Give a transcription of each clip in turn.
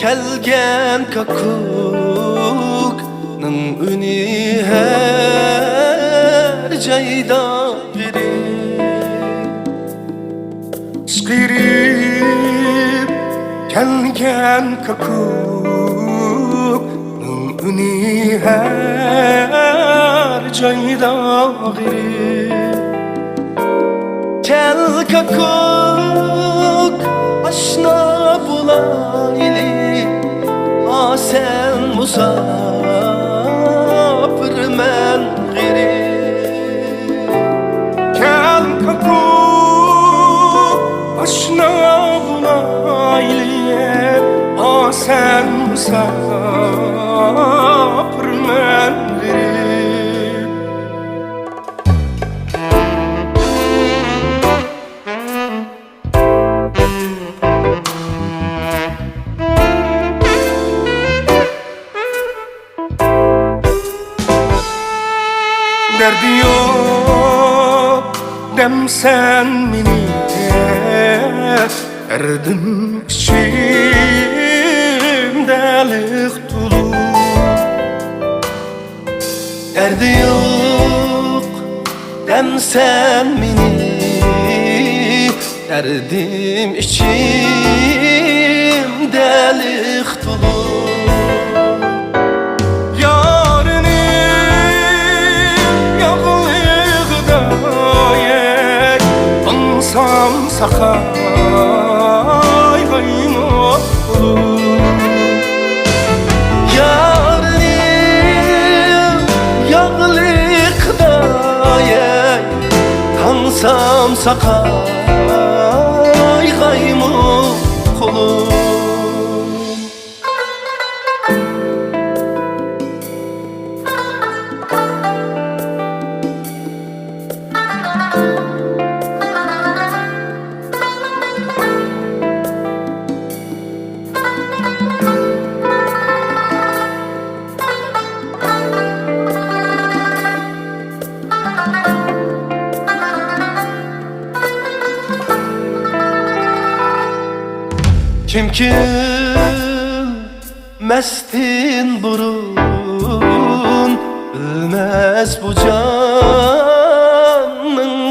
Kelgen kakuk'nın üni her cayda biri Skirip kelgen kakuk'nın üni her cayda biri Kel kakuk aşna bulayli sen musafir men giri Kel kakuk aşna bulayli sen musafir men giri Derdi yok demsen mini Erdim içimdelik dolu Derdi yok demsen mini Derdim içimdelik dolu Sakay gaymolu Yarim yağlıkdayay Tansam sakay gaymolu Kim ki mestin burun bilmez bu canın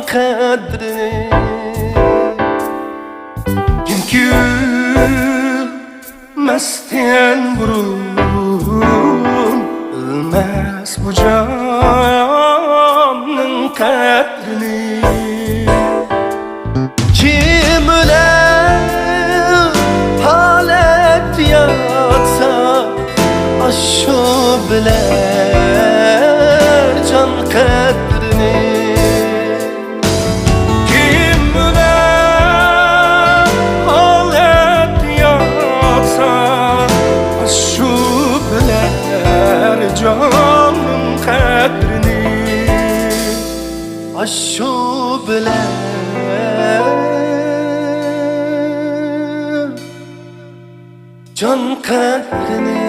kadrini Kim ki mestin burun bilmez bu canın kadrini Kim öler halet yatsa aşu biler can kadrini Kim öler halet yatsa aşu biler canın kadrini aşu biler can kadrini